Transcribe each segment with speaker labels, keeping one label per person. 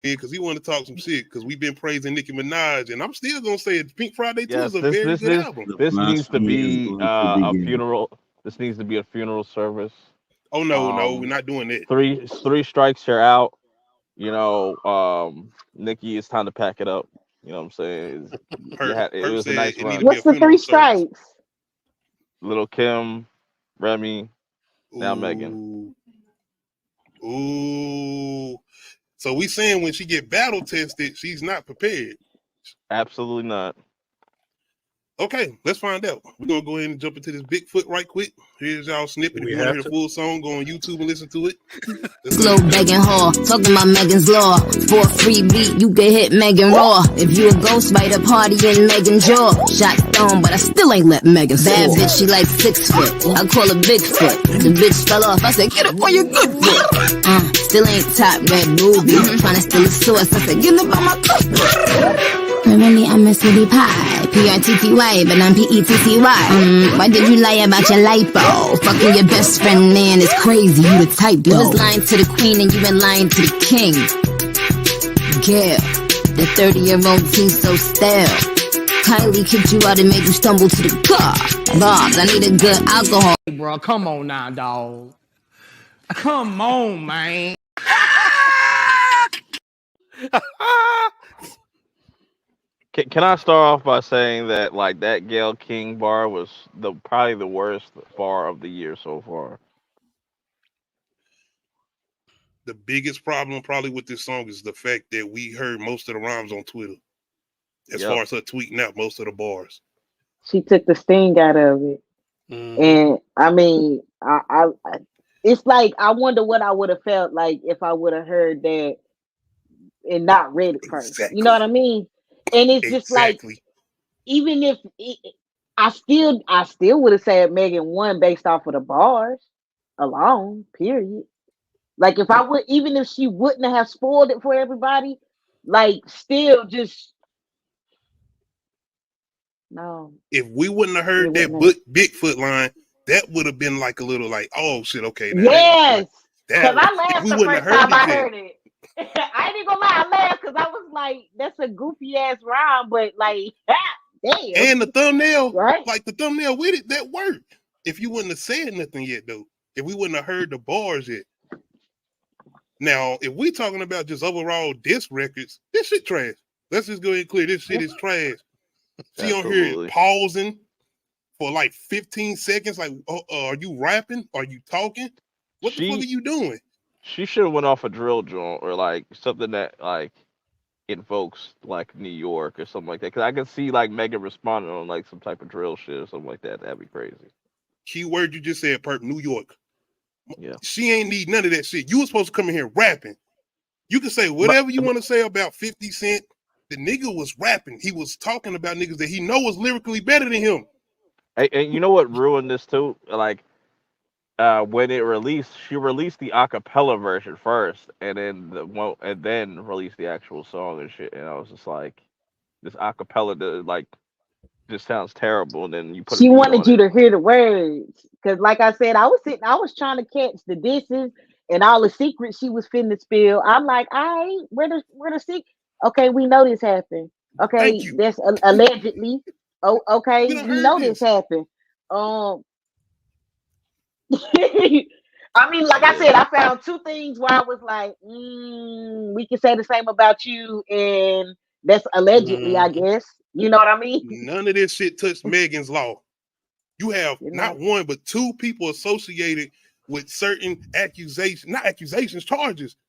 Speaker 1: because he wanted to talk some shit because we've been praising Nicki Minaj, and I'm still gonna say it. Pink Friday 2 is
Speaker 2: Yes,
Speaker 1: a very good album.
Speaker 3: The
Speaker 2: this needs to
Speaker 3: blasphemy is
Speaker 2: be
Speaker 3: going to
Speaker 2: a
Speaker 3: begin.
Speaker 2: funeral. This needs to be a funeral service.
Speaker 1: Oh no, we're
Speaker 2: Um,
Speaker 1: not doing that.
Speaker 2: three strikes, you're out. Nikki, it's time to pack it up. You know what I'm saying? It
Speaker 1: Perp
Speaker 2: was a
Speaker 1: said
Speaker 2: nice
Speaker 1: it need to be
Speaker 2: run.
Speaker 1: a
Speaker 4: What's the three
Speaker 1: funeral service.
Speaker 4: strikes?
Speaker 2: Little Kim, Remy, now Megan.
Speaker 1: Ooh, ooh. So we saying when she get battle tested, she's not prepared.
Speaker 2: Absolutely not.
Speaker 1: Okay, let's find out. We're gonna go ahead and jump into this Bigfoot right quick. Here's y'all snippet. If
Speaker 5: We
Speaker 1: you want to
Speaker 5: have
Speaker 1: hear the
Speaker 5: to.
Speaker 1: full song, go on YouTube and listen to it.
Speaker 6: Slow begging whore, talking about Megan's law. For a free beat, you can hit Megan raw. If you a ghostwriter, party in Megan's jaw. Shot thrown, but I still ain't let Megan soar. Bad bitch, she like 6 foot. I call her Bigfoot. The bitch fell off. I said, get up on your good foot. Still ain't top red ruby. Tryna steal a source. I said, get up on my cookbook. Really, I'm a city pie. P-I-T-T-Y, but I'm P-E-T-T-Y. Why did you lie about your lipo? Fucking your best friend, man, it's crazy. You the type, though. You was lying to the queen and you been lying to the king. Girl, the 30-year-old teen so stale. Kylie kicked you out and made you stumble to the car. Bobs, I need a good alcohol.
Speaker 7: Hey, bro, come on now, dog. Come on, man.
Speaker 2: Can I start off by saying that like that Gail King bar was probably the worst bar of the year so far.
Speaker 1: The biggest problem probably with this song is the fact that we heard most of the rhymes on Twitter. As far as her tweeting out most of the bars.
Speaker 4: She took the sting out of it. And I mean, it's like I wonder what I would have felt like if I would have heard that and not read it first.
Speaker 1: Exactly.
Speaker 4: You know what I mean? And it's just like, even if I still would have said Megan won based off of the bars alone. Period. Like if I would, even if she wouldn't have spoiled it for everybody, like still just no.
Speaker 1: If we wouldn't have heard that Bigfoot line, that would have been like a little like, oh shit, okay.
Speaker 4: Yes, because I laughed the first time I heard
Speaker 1: it.
Speaker 4: I ain't gonna lie, I laughed because I was like, that's a goofy ass rhyme, but like, damn.
Speaker 1: And the thumbnail,
Speaker 4: right?
Speaker 1: Like the thumbnail with it, that worked. If you wouldn't have said nothing yet, though, if we wouldn't have heard the bars yet. Now, if we talking about just overall disc records, this shit trash. Let's just go ahead and clear. This shit is trash. She on here pausing for like 15 seconds. Like, are you rapping? Are you talking? What the fuck are you doing?
Speaker 2: She should have went off a drill joint or like something that like invokes like New York or something like that. Because I can see like Megan responding on like some type of drill shit or something like that. That'd be crazy.
Speaker 1: Keyword you just said, perp, New York.
Speaker 2: Yeah.
Speaker 1: She ain't need none of that shit. You was supposed to come in here rapping. You can say whatever you want to say about 50 Cent. The nigga was rapping. He was talking about niggas that he know was lyrically better than him.
Speaker 2: And you know what ruined this too? Like, when it released, she released the acapella version first, and then released the actual song and shit. And I was just like, this acapella, like, just sounds terrible. And then you put.
Speaker 4: She wanted you to hear the words, because, like I said, I was trying to catch the disses and all the secrets she was finna spill. I'm like, where the secret? Okay, we know this happened. Okay, that's allegedly. Oh, okay, we know this happened. I mean, like I said, I found two things where I was like, we can say the same about you, and that's allegedly, I guess. You know what I mean?
Speaker 1: None of this shit touched Megan's Law. You have not one, but two people associated with certain charges.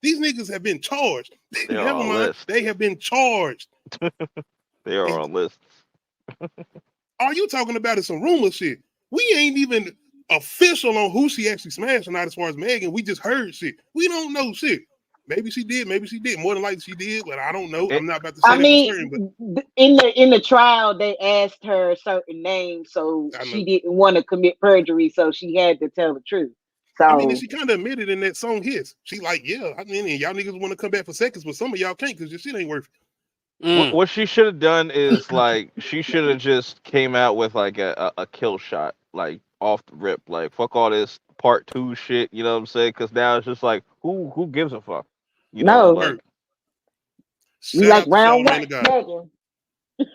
Speaker 1: These niggas have been charged. Never mind, they have been charged.
Speaker 2: They are on lists.
Speaker 1: All you talking about is some rumor shit. We ain't even official on who she actually smashed or not as far as Megan. We just heard shit. We don't know shit. Maybe she did. More than likely she did, but I don't know. I'm not about to say
Speaker 4: certain, but in the trial, they asked her certain names, so she didn't want to commit perjury, so she had to tell the truth. So
Speaker 1: I mean, and she kind of admitted in that song his. She like, yeah, I mean, and y'all niggas want to come back for seconds, but some of y'all can't because your shit ain't worth
Speaker 2: it. What she should have done is like she should have just came out with like a kill shot, like off the rip, like fuck all this part 2 shit. You know what I'm saying? Because now it's just like who gives a fuck? You know, like,
Speaker 4: You
Speaker 1: Shout
Speaker 4: like
Speaker 1: out to
Speaker 4: round
Speaker 1: Charlamagne
Speaker 4: one,
Speaker 1: the God.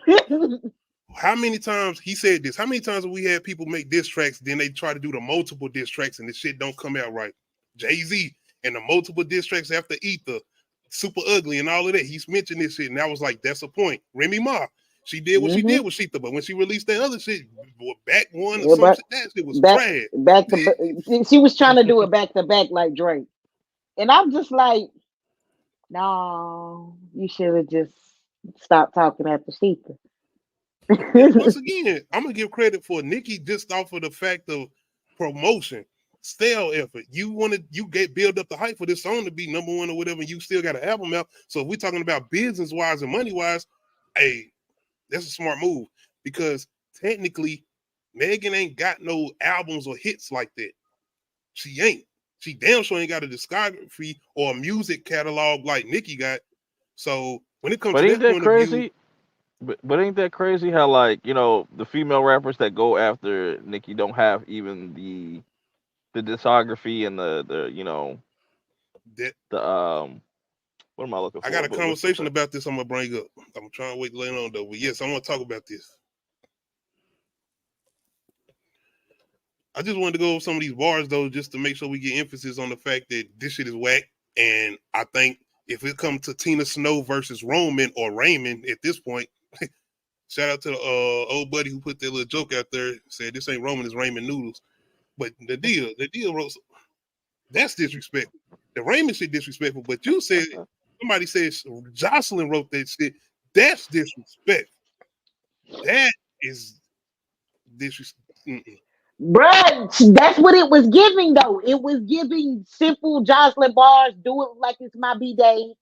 Speaker 4: Megan.
Speaker 1: How many times he said this? How many times have we had people make diss tracks, then they try to do the multiple diss tracks and the shit don't come out right? Jay-Z and the multiple diss tracks after Ether, Super Ugly and all of that. He's mentioned this shit, and I was like, that's a point. Remy Ma, she did what she did with Sheetha, but when she released that other shit, back one or
Speaker 4: Yeah,
Speaker 1: some
Speaker 4: but
Speaker 1: shit, that shit was
Speaker 4: back
Speaker 1: trash.
Speaker 4: back to she was trying to do it back to back like Drake. And I'm just like, no, you should have just stopped talking after Sheetha.
Speaker 1: And once again, I'm gonna give credit for Nicki just off of the fact of promotion, stale effort. You get build up the hype for this song to be number one or whatever. And you still got an album out. So if we're talking about business wise and money wise, hey, that's a smart move because technically, Megan ain't got no albums or hits like that. She ain't. She damn sure ain't got a discography or a music catalog like Nicki got. So when it comes
Speaker 2: But
Speaker 1: to
Speaker 2: ain't
Speaker 1: that
Speaker 2: that
Speaker 1: point of view,
Speaker 2: crazy? But ain't that crazy how like the female rappers that go after Nicki don't have even the discography and the
Speaker 1: that
Speaker 2: the what am I looking
Speaker 1: I got
Speaker 2: for?
Speaker 1: a
Speaker 2: But what's the
Speaker 1: conversation about this I'm gonna bring up. I'm trying to wait later on though. But yes, I want to talk about this. I just wanted to go over some of these bars though, just to make sure we get emphasis on the fact that this shit is whack. And I think if it comes to Tina Snow versus Roman or Raymond at this point, shout out to the old buddy who put that little joke out there, said this ain't Roman, it's Raymond Noodles. But the deal wrote that's disrespectful. The Raymond shit disrespectful, but you said somebody says Jocelyn wrote that shit. That's disrespect. That is disrespect.
Speaker 4: Bruh, that's what it was giving though. It was giving simple Jocelyn bars, do it like it's my B day.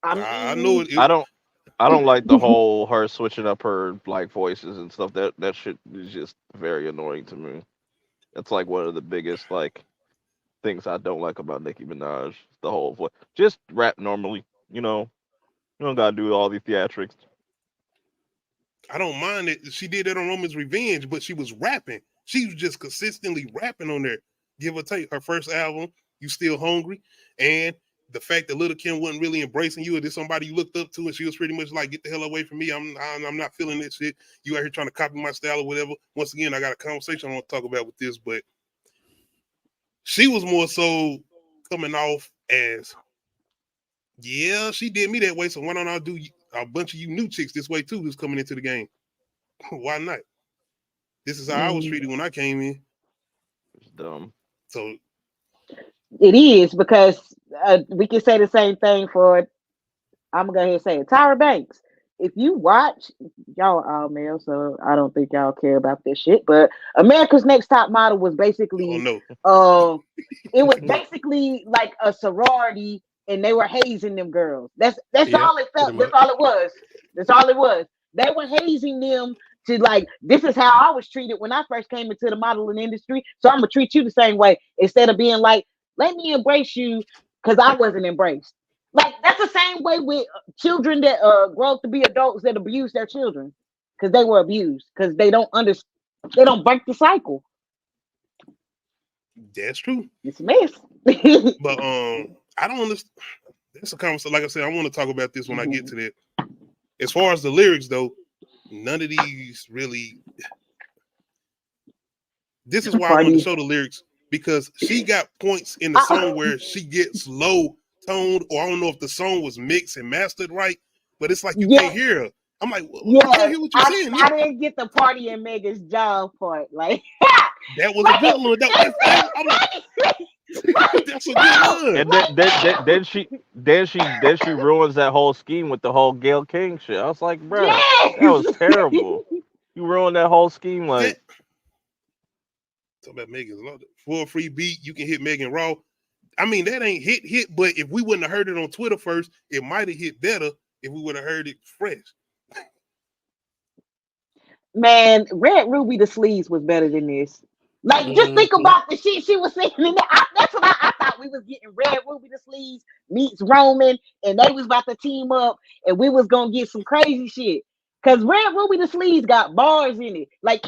Speaker 4: I
Speaker 1: I know
Speaker 4: mean,
Speaker 2: I don't like the whole her switching up her like voices and stuff. That shit is just very annoying to me. That's like one of the biggest like things I don't like about Nicki Minaj. The whole voice. Just rap normally, you know. You don't gotta do all these theatrics.
Speaker 1: I don't mind it. She did that on Roman's Revenge, but she was rapping. She was just consistently rapping on there. Give or take her first album, You Still Hungry, and the fact that Little Kim wasn't really embracing you, or this somebody you looked up to, and she was pretty much like, "Get the hell away from me! I'm not feeling this shit. You out here trying to copy my style or whatever." Once again, I got a conversation I want to talk about with this, but she was more so coming off as, yeah, she did me that way, so why don't I do a bunch of you new chicks this way too? Who's coming into the game? Why not? This is how I was treated when I came in.
Speaker 2: It's dumb.
Speaker 1: So
Speaker 4: it is because we can say the same thing for. I'm gonna go ahead and say it. Tyra Banks. If you watch, y'all are all male, so I don't think y'all care about this shit. But America's Next Top Model was
Speaker 1: oh
Speaker 4: basically,
Speaker 1: no.
Speaker 4: it was basically like a sorority, and they were hazing them girls. That's all it felt. That's all it was. That's all it was. They were hazing them to like, this is how I was treated when I first came into the modeling industry. So I'm gonna treat you the same way instead of being like, let me embrace you because I wasn't embraced. Like that's the same way with children that grow up to be adults that abuse their children because they were abused because they don't understand. They don't break the cycle.
Speaker 1: That's true.
Speaker 4: It's a mess.
Speaker 1: But I don't understand. That's a conversation. Like I said, I want to talk about this when I get to that. As far as the lyrics, though, none of these really. This is why I want to show the lyrics because she got points in the song where she gets low toned, or I don't know if the song was mixed and mastered right, but it's like you can't hear her. I'm like, I can't hear what you're saying.
Speaker 4: I didn't get the party and Megan's job part. Like
Speaker 1: that was a good one. I'm like, that's a good one.
Speaker 2: And then she ruins that whole scheme with the whole Gail King shit. I was like, bro, that was terrible. You ruined that whole scheme. Like,
Speaker 1: talk about Megan's Law. For a free beat, you can hit Megan Raw. I mean, that ain't hit, but if we wouldn't have heard it on Twitter first, it might have hit better if we would have heard it fresh.
Speaker 4: Man, Red Ruby the Sleeves was better than this. Like, just think about the shit she was saying in there. That's what I thought we was getting. Red Ruby the Sleeves meets Roman, and they was about to team up, and we was gonna get some crazy shit. Cause Red Ruby the Sleeves got bars in it. Like